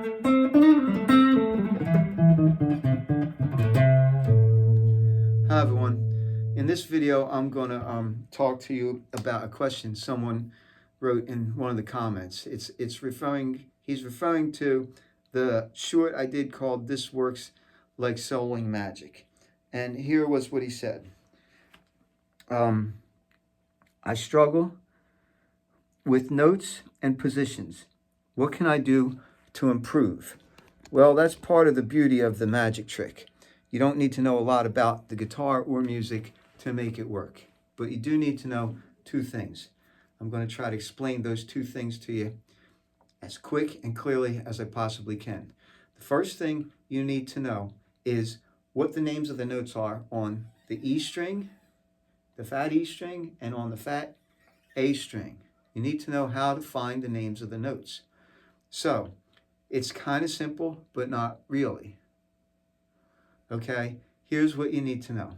Hi everyone. In this video, I'm going to talk to you about a question someone wrote in one of the comments. He's referring to the short I did called "This Works Like Soloing Magic," and here was what he said. I struggle with notes and positions. What can I do to improve? Well, that's part of the beauty of the magic trick. You don't need to know a lot about the guitar or music to make it work, but you do need to know two things. I'm going to try to explain those two things to you as quick and clearly as I possibly can. The first thing you need to know is what the names of the notes are on the E string, the fat E string, and on the fat A string. You need to know how to find the names of the notes. So, it's kind of simple, but not really. Okay, here's what you need to know.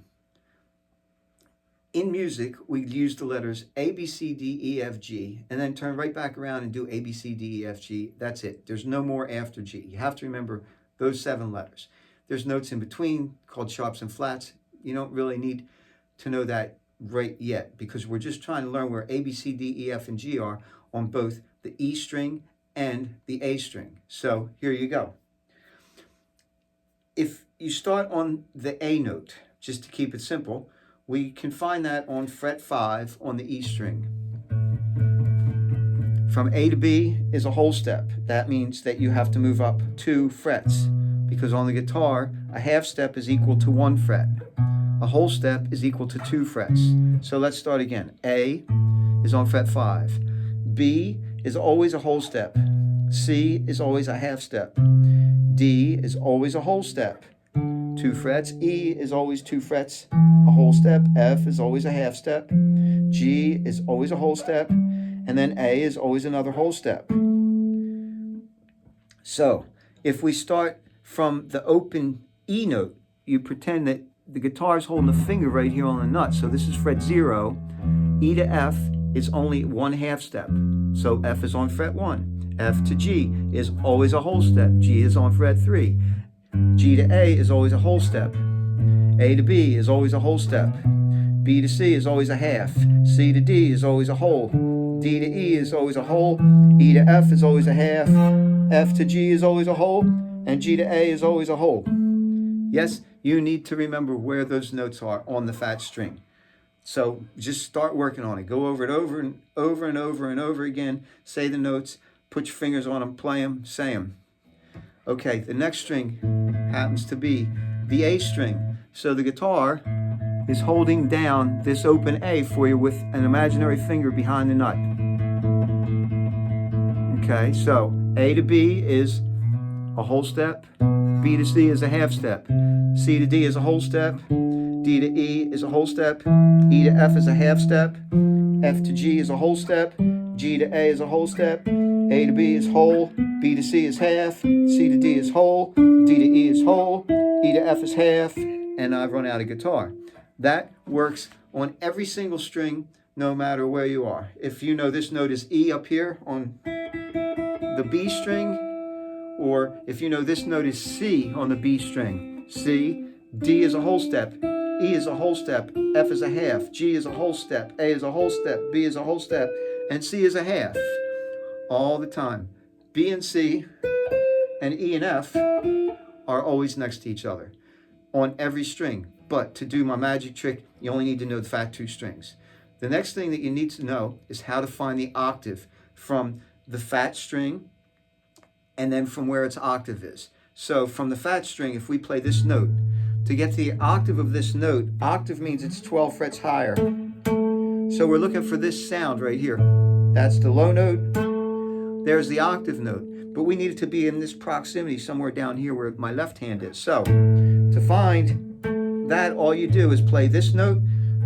In music, we use the letters A, B, C, D, E, F, G, and then turn right back around and do A, B, C, D, E, F, G. That's it. There's no more after G. You have to remember those 7 letters. There's notes in between called sharps and flats. You don't really need to know that right yet because we're just trying to learn where A, B, C, D, E, F, and G are on both the E string and the A string. So here you go. If you start on the A note, just to keep it simple, we can find that on fret 5 on the E string. From A to B is a whole step. That means that you have to move up 2 frets because on the guitar, a half step is equal to 1 fret. A whole step is equal to 2 frets. So let's start again. A is on fret 5. B is always a whole step. C is always a half step. D is always a whole step, 2 frets. E is always 2 frets, a whole step. F is always a half step. G is always a whole step. And then A is always another whole step. So if we start from the open E note, you pretend that the guitar is holding a finger right here on the nut. So this is fret 0. E to F is only 1 half step. So F is on fret 1. F to G is always a whole step. G is on fret 3. G to A is always a whole step. A to B is always a whole step. B to C is always a half. C to D is always a whole. D to E is always a whole. E to F is always a half. F to G is always a whole. And G to A is always a whole. Yes, you need to remember where those notes are on the fat string. So just start working on it. Go over it over and over and over and over again. Say the notes. Put your fingers on them, play them, say them. Okay, the next string happens to be the A string. So the guitar is holding down this open A for you with an imaginary finger behind the nut. Okay, so A to B is a whole step. B to C is a half step. C to D is a whole step. D to E is a whole step. E to F is a half step. F to G is a whole step. G to A is a whole step. A to B is whole, B to C is half, C to D is whole, D to E is whole, E to F is half, and I've run out of guitar. That works on every single string, no matter where you are. If you know this note is E up here on the B string, or if you know this note is C on the B string, C, D is a whole step, E is a whole step, F is a half, G is a whole step, A is a whole step, B is a whole step, and C is a half. All the time. B and C and E and F are always next to each other on every string. But to do my magic trick, you only need to know the fat 2 strings. The next thing that you need to know is how to find the octave from the fat string and then from where its octave is. So from the fat string, if we play this note, to get to the octave of this note, octave means it's 12 frets higher. So we're looking for this sound right here. That's the low note. There's the octave note, but we need it to be in this proximity somewhere down here where my left hand is. So to find that, all you do is play this note,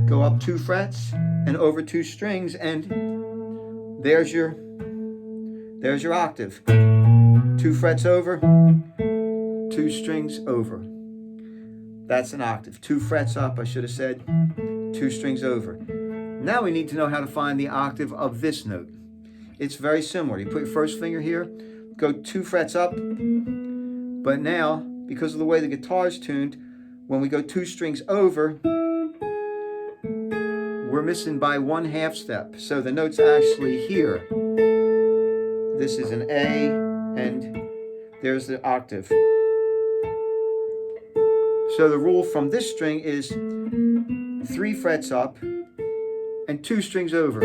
go up 2 frets and over 2 strings, and there's your octave. 2 frets over, 2 strings over. That's an octave. 2 frets up, I should have said, 2 strings over. Now we need to know how to find the octave of this note. It's very similar. You put your first finger here, go 2 frets up. But now, because of the way the guitar is tuned, when we go 2 strings over, we're missing by 1/2 step. So the note's actually here. This is an A, and there's the octave. So the rule from this string is 3 frets up and 2 strings over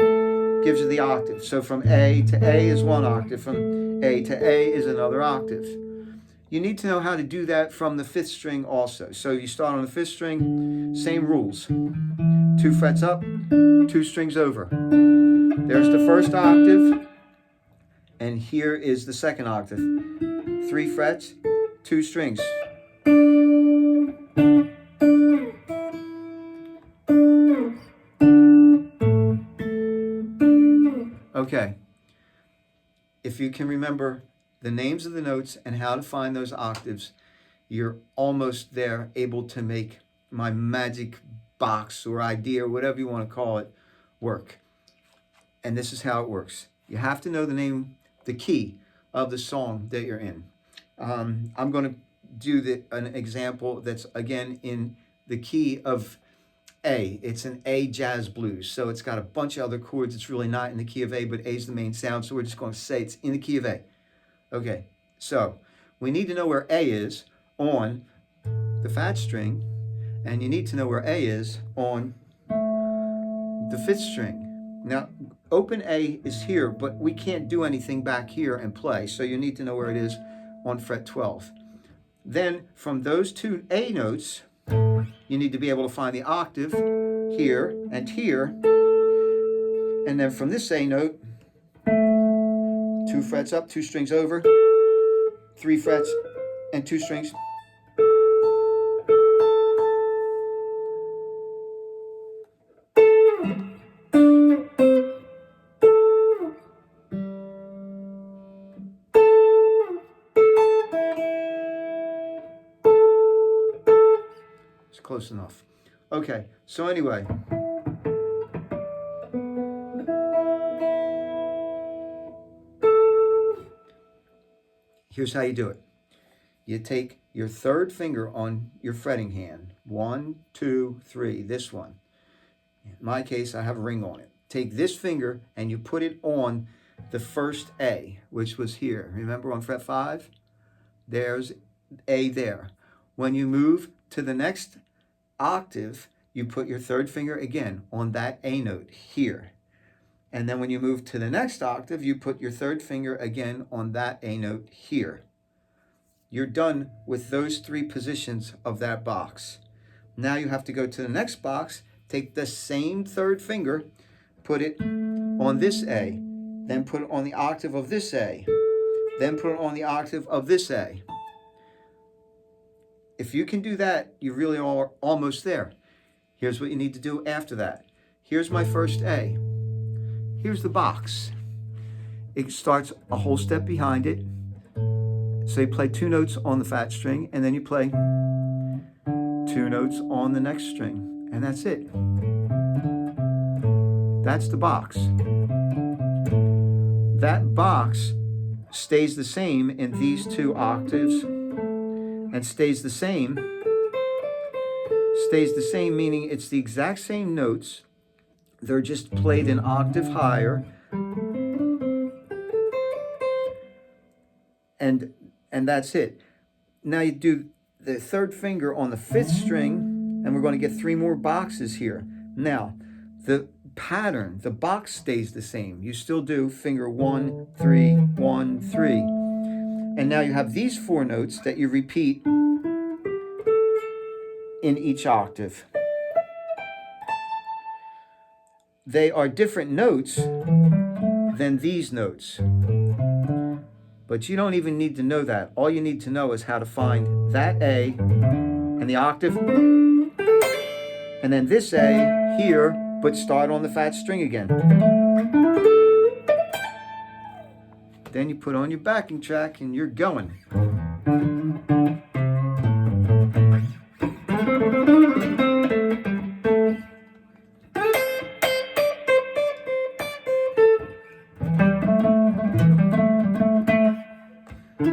gives you the octave. So from A to A is 1 octave, from A to A is another octave. You need to know how to do that from the 5th string also. So you start on the 5th string, same rules. 2 frets up, 2 strings over. There's the first octave, and here is the second octave. 3 frets, 2 strings. Okay, if you can remember the names of the notes and how to find those octaves, you're almost there, able to make my magic box or idea, or whatever you want to call it, work. And this is how it works. You have to know the name, the key of the song that you're in. I'm going to do an example that's, again, in the key of A. It's an A jazz blues, so it's got a bunch of other chords. It's really not in the key of A, but A is the main sound, so we're just going to say it's in the key of A. Okay, so we need to know where A is on the fat string, and you need to know where A is on the 5th string. Now, open A is here, but we can't do anything back here and play, so you need to know where it is on fret 12. Then, from those 2 A notes, you need to be able to find the octave here and here. And then from this A note, 2 frets up, 2 strings over, 3 frets and 2 strings. It's close enough. Okay, so anyway. Here's how you do it. You take your 3rd finger on your fretting hand. 1, 2, 3, this one. In my case, I have a ring on it. Take this finger and you put it on the first A, which was here. Remember on fret 5? There's A there. When you move to the next octave, you put your 3rd finger again on that A note here. And then when you move to the next octave, you put your 3rd finger again on that A note here. You're done with those 3 positions of that box. Now you have to go to the next box, take the same 3rd finger, put it on this A, then put it on the octave of this A, then put it on the octave of this A. If you can do that, you really are almost there. Here's what you need to do after that. Here's my first A. Here's the box. It starts a whole step behind it. So you play 2 notes on the fat string, and then you play 2 notes on the next string, and that's it. That's the box. That box stays the same in these 2 octaves, and stays the same meaning it's the exact same notes. They're just played an octave higher. And that's it. Now you do the 3rd finger on the 5th string, and we're going to get 3 more boxes here. Now, the pattern, the box stays the same. You still do finger 1, 3, 1, 3. And now you have these 4 notes that you repeat in each octave. They are different notes than these notes. But you don't even need to know that. All you need to know is how to find that A and the octave, and then this A here, but start on the fat string again. Then you put on your backing track and you're going. I'm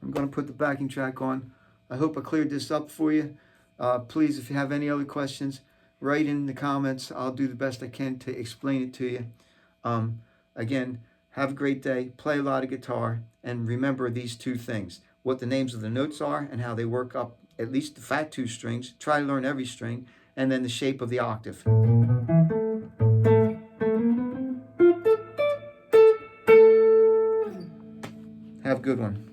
going to put the backing track on. I hope I cleared this up for you. Please, if you have any other questions, write in the comments. I'll do the best I can to explain it to you. Again, have a great day. Play a lot of guitar. And remember these two things. What the names of the notes are and how they work up at least the fat two strings. Try to learn every string. And then the shape of the octave. Have a good one.